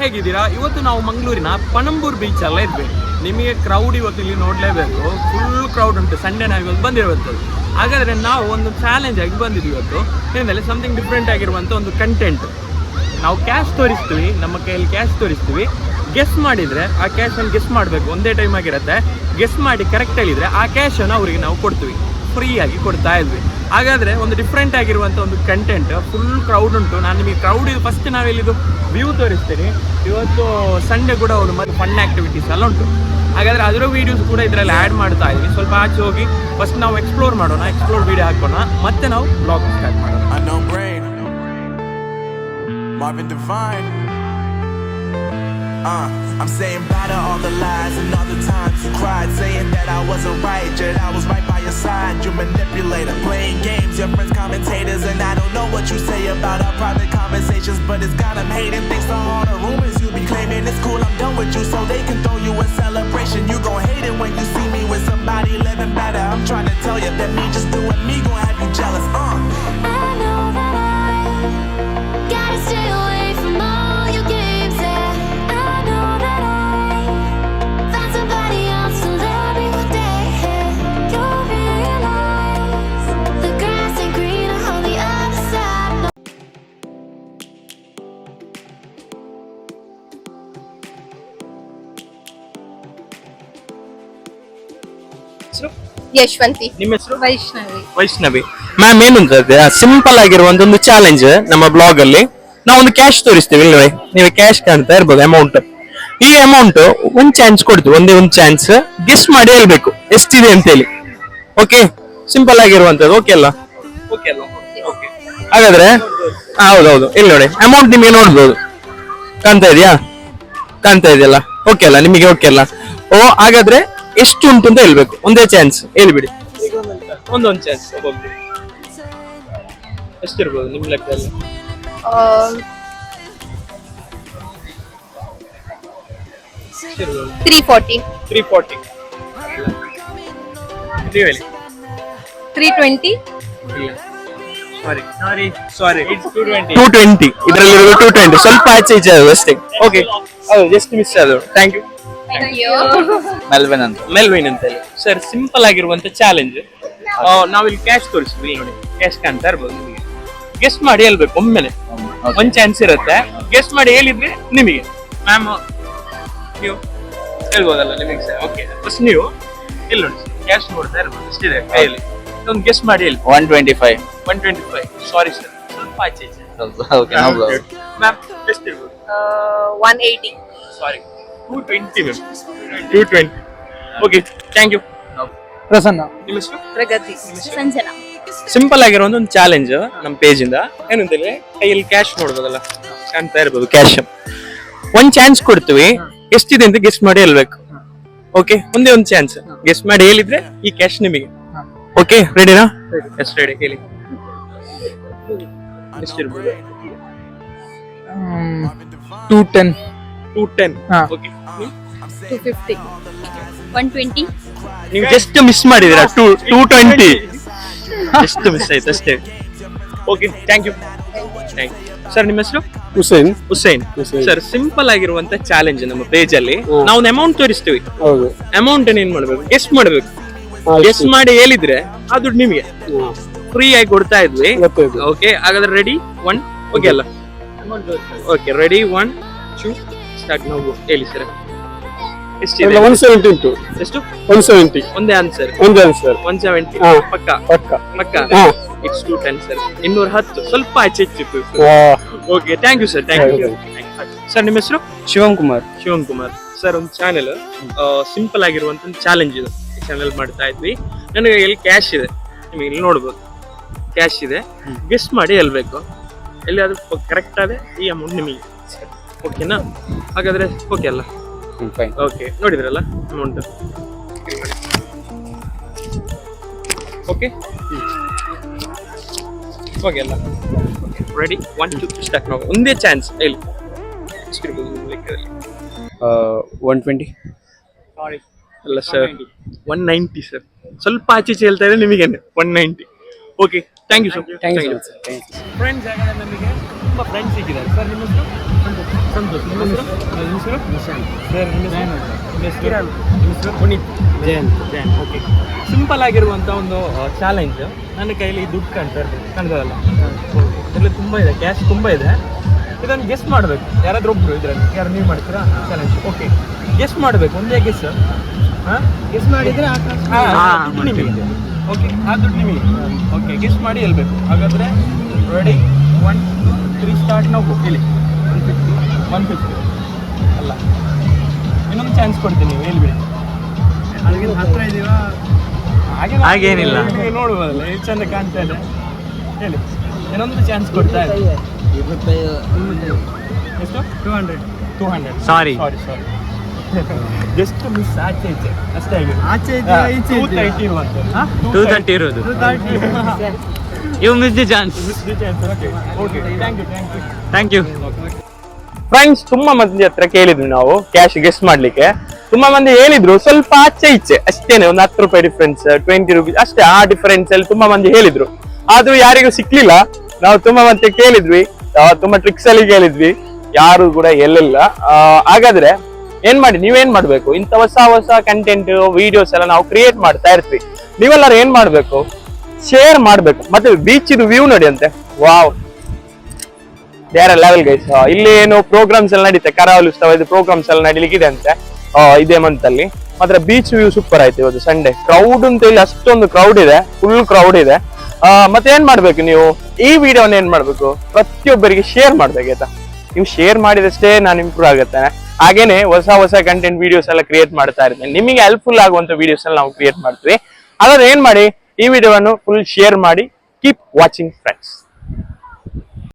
ಹೇಗಿದ್ದೀರಾ? ಇವತ್ತು ನಾವು ಮಂಗಳೂರಿನ ಪಣಂಬೂರು ಬೀಚ್ ಅಲ್ಲ ಇರಬೇಕು. ನಿಮಗೆ ಕ್ರೌಡ್ ಇವತ್ತು ಇಲ್ಲಿ ನೋಡಲೇಬೇಕು, ಫುಲ್ ಕ್ರೌಡ್ ಉಂಟು. ಸಂಡೇ ನಾವು ಇವತ್ತು ಬಂದಿರುವಂಥದ್ದು. ಹಾಗಾದರೆ ನಾವು ಒಂದು ಚಾಲೆಂಜ್ ಆಗಿ ಬಂದಿದ್ವಿ ಇವತ್ತು. ಏನಂದರೆ ಸಮಥಿಂಗ್ ಡಿಫ್ರೆಂಟ್ ಆಗಿರುವಂಥ ಒಂದು ಕಂಟೆಂಟ್. ನಾವು ಕ್ಯಾಶ್ ತೋರಿಸ್ತೀವಿ, ನಮ್ಮ ಕೈಯಲ್ಲಿ ಕ್ಯಾಶ್ ತೋರಿಸ್ತೀವಿ. ಗೆಸ್ ಮಾಡಿದರೆ ಆ ಕ್ಯಾಶನ್ನು ಗೆಸ್ ಮಾಡಬೇಕು, ಒಂದೇ ಟೈಮ್ ಆಗಿರುತ್ತೆ. ಗೆಸ್ ಮಾಡಿ ಕರೆಕ್ಟ್ ಹೇಳಿದರೆ ಆ ಕ್ಯಾಶನ್ನು ಅವರಿಗೆ ನಾವು ಕೊಡ್ತೀವಿ, ಫ್ರೀಯಾಗಿ ಕೊಡ್ತಾ ಇದ್ವಿ. ಹಾಗಾದರೆ ಒಂದು ಡಿಫ್ರೆಂಟ್ ಆಗಿರುವಂಥ ಒಂದು ಕಂಟೆಂಟ್. ಫುಲ್ ಕ್ರೌಡ್ ಉಂಟು. ನಾನು ನಿಮಗೆ ಕ್ರೌಡ್ ಇದು ಫಸ್ಟ್ ನಾವೆಲ್ಲಿದು ವ್ಯೂ ತೋರಿಸ್ತೀನಿ. ಇವತ್ತು ಸಂಡೇ ಕೂಡ ಅವರು ಮತ್ತು ಫನ್ ಆ್ಯಕ್ಟಿವಿಟೀಸ್ ಎಲ್ಲ ಉಂಟು. ಹಾಗಾದರೆ ಅದರ ವೀಡಿಯೋಸ್ ಕೂಡ ಇದರಲ್ಲಿ ಆ್ಯಡ್ ಮಾಡ್ತಾ ಇದ್ವಿ. ಸ್ವಲ್ಪ ಆಚೆ ಹೋಗಿ ಫಸ್ಟ್ ನಾವು ಎಕ್ಸ್ಪ್ಲೋರ್ ಮಾಡೋಣ, ಎಕ್ಸ್ಪ್ಲೋರ್ ವೀಡಿಯೋ ಹಾಕೋಣ, ಮತ್ತೆ ನಾವು ಬ್ಲಾಗ್ ಸ್ಟಾರ್ಟ್ ಮಾಡೋಣ. I'm saying bye to all the lies and all the times you cried, saying that I wasn't right, yet I was right by your side. You manipulator, playing games, your friends commentators, and I don't know what you say about our private conversations, but it's got them hating. Thanks to all the rumors you be claiming, it's cool, I'm done with you, so they can throw you a celebration. You gon' hate it when you see me with somebody living better. I'm trying to tell you that me just doing me gon' have you jealous. I know that I gotta stay away from all your games. Yashwanti. ನಿಮ್ಮ ಹೆಸರು? Vaishnavi. Ma'am, ಏನಂತ simple ಆಗಿರುವಂತ ಒಂದು challenge ನಮ್ಮ blog ಅಲ್ಲಿ. ನಾವು ಒಂದು cash ತೋರಿಸ್ತೀವಿ. ಇಲ್ವೇ ನೀವು ಕ್ಯಾಶ್ ಕಾಣ್ತಾ ಇರ್ಬೋದು, ಅಮೌಂಟ್. ಈ ಅಮೌಂಟ್ ಒಂದ್ ಚಾನ್ಸ್ ಕೊಡ್ತೀವಿ, ಒಂದೇ ಒಂದು ಚಾನ್ಸ್. ಗೆಸ್ ಮಾಡಿ ಹೇಳ್ಬೇಕು ಎಷ್ಟಿದೆ ಅಂತ ಹೇಳಿ. ಓಕೆ, ಸಿಂಪಲ್ ಆಗಿರುವಂತದ್ದು. ಓಕೆ ಅಲ್ಲ? ಹಾಗಾದ್ರೆ ಹೌದೌದು, ಇಲ್ಲಿ ನೋಡಿ ಅಮೌಂಟ್ ನಿಮಗೆ ನೋಡ್ಬೋದು. ಕಾಣ್ತಾ ಇದೆಯಲ್ಲ? ಓಕೆ ಅಲ್ಲ ನಿಮಗೆ? ಓಕೆ ಅಲ್ಲ? ಓ, ಹಾಗಾದ್ರೆ ಎಷ್ಟು ಉಂಟು ಅಂತ ಹೇಳ್ಬೇಕು. ಒಂದೇ ಚಾನ್ಸ್ ಹೇಳ್ಬಿಡಿ. ಒಂದೊಂದು ಚಾನ್ಸ್. ಎಷ್ಟಿರ್ಬೋದು ನಿಮ್ ಲೆಕ್ಕದಲ್ಲಿ? 340. 340. ನೀವು ಹೇಳಿ. 320. Sorry it's 220. ಇದರಲ್ಲಿರೋದು 220. ಸ್ವಲ್ಪ ಆಚೆ ಈಚೆ ಅದು ಅಷ್ಟೇ. ಓಕೆ, ಹೌದು, ಜಸ್ಟ್ ಮಿಸ್ ಅದು. Thank you. ಮೆಲ್ವಿನ್ ಅಂತ ಹೇಳಿ ಸರ್. ಸಿಂಪಲ್ ಆಗಿರುವಂತ ಚಾಲೆಂಜ್. ನಾವಿಲ್ಲಿ ಕ್ಯಾಶ್ ತೋರಿಸ್ತೀವಿ ನೋಡಿ. ಕ್ಯಾಶ್ ಕಾಣ್ತಾ ಇರ್ಬೋದು ನಿಮಗೆ. ಗೆಸ್ ಮಾಡಿ ಹೇಳ್ಬೇಕು ಒಮ್ಮೆನೆ. ಒಂದ್ ಚಾನ್ಸ್ ಇರುತ್ತೆ. ಗೆಸ್ ಮಾಡಿ ಹೇಳಿದ್ರೆ ನಿಮಗೆ. ಮ್ಯಾಮ್, ನೀವು ಹೇಳ್ಬೋದಲ್ಲ ನಿಮಗೆ ಸರ್? ಓಕೆ, ಫಸ್ಟ್ ನೀವು ಇಲ್ಲಿ ನೋಡಿ ಕ್ಯಾಶ್ ನೋಡ್ತಾ ಇರ್ಬೋದು. ಎಷ್ಟಿದೆ ಕೈಯಲ್ಲಿ? ಒಂದು ಗೆಸ್ ಮಾಡಿ ಹೇಳಿ. 125. 125. ಸಾರಿ ಸರ್, ಸ್ವಲ್ಪ ಆಚೆ ಈಚೆ. ಮ್ಯಾಮ್, ಎಷ್ಟಿರ್ಬೋದು? 180. Sorry, 220 ma'am. 220. Okay, thank you. Prasanna. ನಿಮ್ಮ ಹೆಸರು? ಪ್ರಗತಿ. ಸಂಜನಾ. ಸಿಂಪಲ್ ಆಗಿರೋ ಒಂದು ಚಾಲೆಂಜ್ ನಮ್ಮ ಪೇಜ್ ಇಂದ. ಏನಂತೇಳಿ ಕೈಯಲ್ಲಿ ಕ್ಯಾಶ್ ನೋಡ್ಬೋದಲ್ಲ, ಕಾಣ್ತಾ ಇರ್ಬೋದು ಕ್ಯಾಶ್. ಒಂದ್ ಚಾನ್ಸ್ ಕೊಡ್ತೀವಿ, ಎಷ್ಟಿದೆ ಅಂತ ಗೆಸ್ಟ್ ಮಾಡಿ ಹೇಳ್ಬೇಕು. ಓಕೆ, ಒಂದೇ ಒಂದು ಚಾನ್ಸ್. ಗೆಸ್ಟ್ ಮಾಡಿ ಹೇಳಿದ್ರೆ ಈ ಕ್ಯಾಶ್ ನಿಮಗೆ. ಓಕೆ, ರೆಡಿನಾ? ಎಷ್ಟು ರೆಡಿ ಹೇಳಿ. ಎಷ್ಟಿರ್ಬೋದು? 210. 210. ಓಕೆ, 250. 120. ನೀವು ಜಸ್ಟ್ ಮಿಸ್ ಮಾಡಿದಿರಾ. 220 ಜಸ್ಟ್ ಮಿಸ್ ಆಯ್ತು ಅಷ್ಟೇ. Okay, thank you. ಸರ್, ನಿಮ್ಮ ಹೆಸರು? ಹುಸೇನ್. ಸರ್, ಸಿಂಪಲ್ ಆಗಿರುವಂತ ಚಾಲೆಂಜ್ ನಮ್ಮ ಪೇಜ್ ಅಲ್ಲಿ. ನಾವು ಒಂದು ಅಮೌಂಟ್ ತೋರಿಸ್ತೀವಿ. ಅಮೌಂಟ್ ಏನ್ ಮಾಡ್ಬೇಕು? ಗೆಸ್ ಮಾಡ್ಬೇಕು. ಗೆಸ್ ಮಾಡಿ ಹೇಳಿದ್ರೆ ಆ ದುಡ್ಡು ನಿಮಗೆ ಫ್ರೀ ಆಗಿ ಕೊಡ್ತಾ ಇದ್ವಿ. ಓಕೆ, ಹಾಗಾದ್ರೆ ರೆಡಿ? 1. ಓಕೆ ಅಲ್ಲ? Okay, ready? 1 2 ಸ್ಟಾರ್ಟ್. ನಾವು ಹೇಳಿ ಸರ್ ಎಷ್ಟಿದೆ? 170. ಎಷ್ಟು? 170. ಒಂದೇ ಆನ್ಸರ್. 170. ಪಕ್ಕ. It's 210 sir. 210. ಸ್ವಲ್ಪ ಆಚೆ ಇಚ್ಚಿತ್ತು. Okay, thank you sir. Thank you sir. ನಿಮ್ಮ ಹೆಸರು? ಶಿವಮ್ ಕುಮಾರ್ ಸರ್, ಒಂದು ಚಾನೆಲ್ ಸಿಂಪಲ್ ಆಗಿರುವಂತ ಒಂದು ಚಾಲೆಂಜ್ ಇದು. ಈ ಚಾನೆಲ್ ಮಾಡ್ತಾ ಇದ್ವಿ. ನನಗೆ ಇಲ್ಲಿ ಕ್ಯಾಶ್ ಇದೆ, ನಿಮಗೆ ಇಲ್ಲಿ ನೋಡ್ಬೋದು. ಕ್ಯಾಶ್ ಇದೆ, ಗೆಸ್ ಮಾಡಿ ಹೇಳ್ಬೇಕು. ಎಲ್ಲಿ ಅದು ಕರೆಕ್ಟ್ ಆದ್ರೆ ಈ ಅಮೌಂಟ್ ನಿಮಗೆ. ಓಕೆನಾ? ಹಾಗಾದ್ರೆ ಓಕೆ ಅಲ್ಲ? ಓಕೆ, ನೋಡಿದ್ರಲ್ಲ ಅಮೌಂಟ್. ಓಕೆ ಓಕೆ ಅಲ್ಲ? ರೆಡಿ? 1 2 ಸ್ಟಾರ್ಟ್. ನಾವು ಒಂದೇ ಚಾನ್ಸ್ ಹೇಳಿ. ಎಷ್ಟಿರ್ಬೋದು ಲೆಕ್ಕದಲ್ಲಿ? 120. ಸಾರಿ ಅಲ್ಲ ಸರ್, 190 ಸರ್. ಸ್ವಲ್ಪ ಆಚೆ ಹೇಳ್ತಾ ಇದೆ ನಿಮಗೆ. 190. Okay, thank you sir. Thank you friends. ನಮಗೆ ತುಂಬ ಫ್ರೆಂಡ್ಸ್ ಸಿಕ್ಕಿದ್ದಾರೆ ಸರ್. ನಿಮ್ಮ ಹೆಸರು? ಸಂತೋಷ್. ನಿಮ್ಮ ಹೆಸರು? ಸರ್, ನಿಮ್ಮ ಹೆಸರು? ಪುನೀತ್. ಜಯಂತ್. ಓಕೆ. ಸಿಂಪಲ್ ಆಗಿರುವಂಥ ಒಂದು ಚಾಲೆಂಜ್. ನನ್ನ ಕೈಲಿ ದುಡ್ಡು ಕಾಣ್ತದಲ್ಲ, ಇದರಲ್ಲಿ ತುಂಬ ಇದೆ, ಕ್ಯಾಶ್ ತುಂಬ ಇದೆ. ಇದನ್ನು ಗೆಸ್ ಮಾಡಬೇಕು. ಯಾರಾದ್ರೂ ಒಬ್ರು ಇದರಲ್ಲಿ ಯಾರು ನೀವು ಮಾಡ್ತೀರಾ ಚಾಲೆಂಜ್? ಓಕೆ, ಗೆಸ್ ಮಾಡಬೇಕು. ಒಂದೇ ಗೆಸ್. ಗೆಸ್ ಮಾಡಿದರೆ ದುಡ್ಡು ನಿಮಗೆ. ಓಕೆ, ಆ ದುಡ್ಡು ನಿಮಗೆ. ಓಕೆ, ಗೆಸ್ ಮಾಡಿ ಹೇಳ್ಬೇಕು. ಹಾಗಾದರೆ ರೆಡಿ, 1 2 3 ಸ್ಟಾರ್ಟ್. ನಾವು ಹೇಳಿ. 150 ಅಲ್ಲ, ಇನ್ನೊಂದು ಚಾನ್ಸ್ ಕೊಡ್ತೀನಿ, ನೀವು ಹೇಳ್ಬಿಡಿ. ಅದಕ್ಕಿಂತ ಹತ್ರ ಇದೀವಾ? ಹಾಗೇನಿಲ್ಲ, ನೋಡುವಲ್ಲ ಎಷ್ಟು ಚಂದ ಕಾಣ್ತಾ ಇದೆ. ಹೇಳಿ, ಇನ್ನೊಂದು ಚಾನ್ಸ್ ಕೊಡ್ತಾ ಇದೆ. ಎಷ್ಟು? 200. Sorry just miss. ಆಚೆ ಈಚೆ ಅಷ್ಟೇ ಆಗಿದೆ. ಆಚೆ ಈಚೆ 230 ಇರೋದು. You miss the chance. Okay, thank you. Friends, ತುಂಬಾ ಮಂದಿ ಹತ್ರ ಕೇಳಿದ್ವಿ ನಾವು ಕ್ಯಾಶ್ ಗೆಸ್ ಮಾಡ್ಲಿಕ್ಕೆ. ತುಂಬಾ ಮಂದಿ ಹೇಳಿದ್ರು ಸ್ವಲ್ಪ ಆಚೆ ಈಚೆ ಅಷ್ಟೇನೆ, ಒಂದು 10 ರೂಪಾಯಿ ಡಿಫ್ರೆನ್ಸ್, 20 ರುಪೀಸ್ ಅಷ್ಟೇ. ಆ ಡಿಫರೆನ್ಸ್ ಅಲ್ಲಿ ತುಂಬಾ ಮಂದಿ ಹೇಳಿದ್ರು, ಆದ್ರೂ ಯಾರಿಗೂ ಸಿಕ್ಲಿಲ್ಲ. ನಾವು ತುಂಬಾ ಮಂದಿ ಕೇಳಿದ್ವಿ, ತುಂಬಾ ಟ್ರಿಕ್ಸ್ ಅಲ್ಲಿ ಕೇಳಿದ್ವಿ, ಯಾರು ಕೂಡ ಎಲ್ಲಿಲ್ಲ. ಹಾಗಾದ್ರೆ ಏನ್ ಮಾಡಿ, ನೀವೇನ್ ಮಾಡ್ಬೇಕು, ಇಂಥ ಹೊಸ ಕಂಟೆಂಟ್ ವಿಡಿಯೋಸ್ ಎಲ್ಲ ನಾವು ಕ್ರಿಯೇಟ್ ಮಾಡ್ತಾ ಇರ್ತೀವಿ. ನೀವೆಲ್ಲರೂ ಏನ್ ಮಾಡ್ಬೇಕು, ಶೇರ್ ಮಾಡ್ಬೇಕು. ಮತ್ತೆ ಬೀಚ್ ಇದು ವ್ಯೂ ನೋಡಿ ಅಂತೆ. ವಾವ್, ಬೇರೆ ಲೆವೆಲ್ ಗೈಸ್. ಇಲ್ಲಿ ಏನು ಪ್ರೋಗ್ರಾಮ್ಸ್ ಎಲ್ಲ ನಡೀತೆ, ಕರಾವಳಿ ಉತ್ಸವ ಇದು ಪ್ರೋಗ್ರಾಮ್ಸ್ ಎಲ್ಲ ನಡೀಲಿಕ್ಕಿದೆ ಅಂತೆ ಇದೇ ಮಂತ್ ಅಲ್ಲಿ. ಮಾತ್ರ ಬೀಚ್ ವ್ಯೂ ಸೂಪರ್ ಆಯ್ತು ಇವತ್ತು ಸಂಡೇ. ಕ್ರೌಡ್ ಅಂತ ಇಲ್ಲಿ ಅಷ್ಟೊಂದು ಕ್ರೌಡ್ ಇದೆ, ಫುಲ್ ಕ್ರೌಡ್ ಇದೆ. ಮತ್ತೆ ಏನ್ ಮಾಡ್ಬೇಕು, ನೀವು ಈ ವಿಡಿಯೋನ ಏನ್ ಮಾಡ್ಬೇಕು, ಪ್ರತಿಯೊಬ್ಬರಿಗೆ ಶೇರ್ ಮಾಡ್ಬೇಕು ಆಯ್ತಾ. ನೀವು ಶೇರ್ ಮಾಡಿದಷ್ಟೇ ನಾನು ಇಂಪ್ರೂವ್ ಆಗುತ್ತೆ. ಹಾಗೇನೆ ಹೊಸ ಕಂಟೆಂಟ್ ವಿಡಿಯೋಸ್ ಎಲ್ಲ ಕ್ರಿಯೇಟ್ ಮಾಡ್ತಾ ಇರ್ತೇನೆ. ನಿಮಗೆ ಹೆಲ್ಪ್ಫುಲ್ ಆಗುವಂತ ವಿಡಿಯೋಸ್ ಎಲ್ಲ ನಾವು ಕ್ರಿಯೇಟ್ ಮಾಡ್ತೀವಿ. ಹಾಗಾದ್ರೆ ಏನ್ ಮಾಡಿ, ಈ ವಿಡಿಯೋವನ್ನು ಫುಲ್ ಶೇರ್ ಮಾಡಿ. Keep watching.